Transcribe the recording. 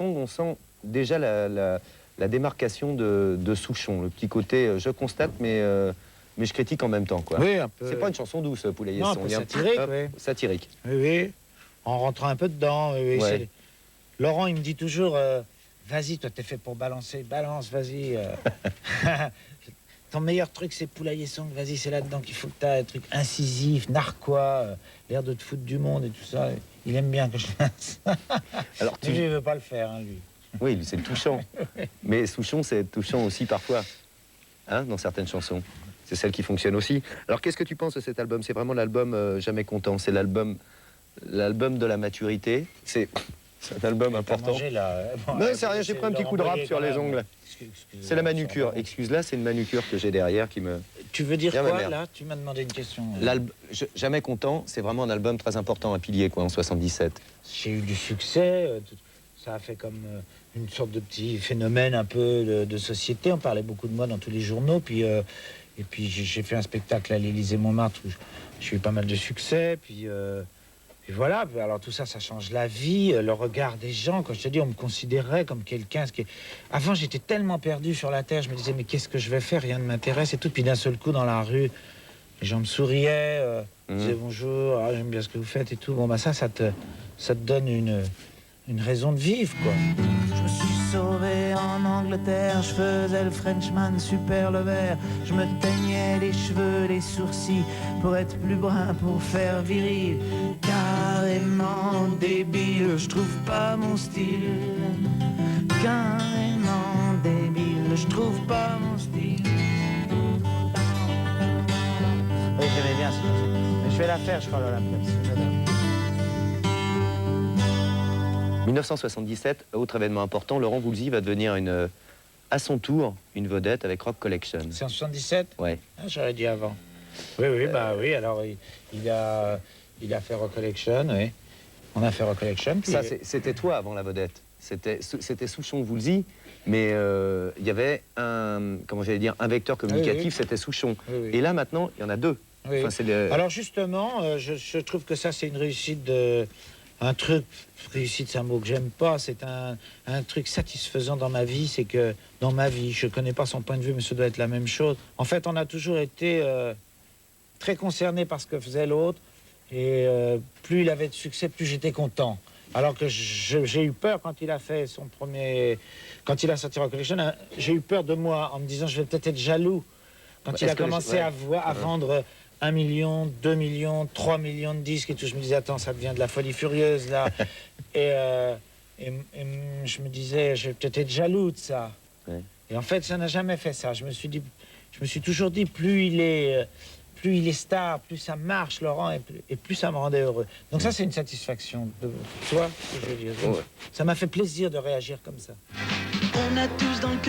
On sent déjà la démarcation de Souchon, le petit côté je constate, mais je critique en même temps, quoi. Oui, un peu. C'est pas une chanson douce, Poulailler Non, Son. un peu Il y a satirique, oui. satirique. Oui, oui. En rentrant un peu dedans. Oui, oui, Ouais. Laurent, il me dit toujours vas-y, toi, t'es fait pour balancer. Balance, vas-y. Ton meilleur truc, c'est Poulailler Son. Vas-y, c'est là-dedans qu'il faut que t'aies un truc incisif, narquois, l'air de te foutre du monde et tout ça. Il aime bien que je fasse ça. Alors, Mais lui, il veut pas le faire, hein, lui. Oui, c'est touchant. Mais Souchon, c'est touchant aussi parfois, hein, dans certaines chansons. C'est celle qui fonctionne aussi. Alors, qu'est-ce que tu penses de cet album? C'est vraiment l'album Jamais Content. C'est l'album de la maturité. C'est un album important. Mangé, là. Bon, Non, c'est rien, j'ai pris un petit coup de rap sur les ongles. C'est la manucure. Excuse-là, c'est une manucure que j'ai derrière qui me... Tu veux dire Bien, ma quoi, mère. là? Tu m'as demandé une question. Jamais Content, c'est vraiment un album très important, un pilier, quoi, en 77. J'ai eu du succès. Ça a fait comme une sorte de petit phénomène un peu de société. On parlait beaucoup de moi dans tous les journaux. Et puis j'ai fait un spectacle à l'Élysée-Montmartre où j'ai eu pas mal de succès. Puis voilà. Alors tout ça, ça change la vie, le regard des gens. Quand je te dis, on me considérait comme quelqu'un. Avant, j'étais tellement perdu sur la terre. Je me disais, mais qu'est-ce que je vais faire? Rien ne m'intéresse et tout. Puis d'un seul coup, dans la rue, les gens me souriaient, disaient bonjour, ah, j'aime bien ce que vous faites et tout. Bon, bah ça te donne une raison de vivre, quoi. Je me suis sauvé en Angleterre, je faisais le Frenchman super le vert. Je me teignais les cheveux, les sourcils pour être plus brun, pour faire viril. Carrément débile, je trouve pas mon style. Carrément débile, je trouve pas mon style. Oui, j'aimais bien cette chanson. Mais je vais la faire, je crois, à la place. J'adore. 1977, autre événement important, Laurent Voulzy va devenir à son tour une vedette avec Rock Collection. C'est en 77? Ouais. Ah, j'aurais dit avant. Oui, oui, bah oui, alors il a fait Recollection, oui. On a fait Recollection. Puis... Ça, c'était toi avant la vedette. C'était Souchon Voulzy, mais il y avait un vecteur communicatif, oui, oui. c'était Souchon. Oui, oui. Et là, maintenant, il y en a deux. Oui. Enfin, Alors justement, je trouve que ça, c'est une réussite de... Un truc, réussite, c'est un mot que j'aime pas, c'est un truc satisfaisant dans ma vie, c'est que dans ma vie, je connais pas son point de vue, mais ça doit être la même chose. En fait, on a toujours été très concernés par ce que faisait l'autre, et plus il avait de succès, plus j'étais content. Alors que j'ai eu peur quand il a fait son premier... Quand il a sorti Rock Collection, j'ai eu peur de moi, en me disant, je vais peut-être être jaloux. Quand il a commencé à vendre 1 million, 2 millions, 3 millions de disques et tout, je me disais, attends, ça devient de la folie furieuse, là. et je me disais, je vais peut-être être jaloux de ça. Ouais. Et en fait, ça n'a jamais fait ça. Je me suis toujours dit, plus il est star, plus ça marche, Laurent, et plus ça me rendait heureux. Donc ça, c'est une satisfaction. Tu vois ce que je veux dire? Ouais. Ça m'a fait plaisir de réagir comme ça. On a tous dans le cœur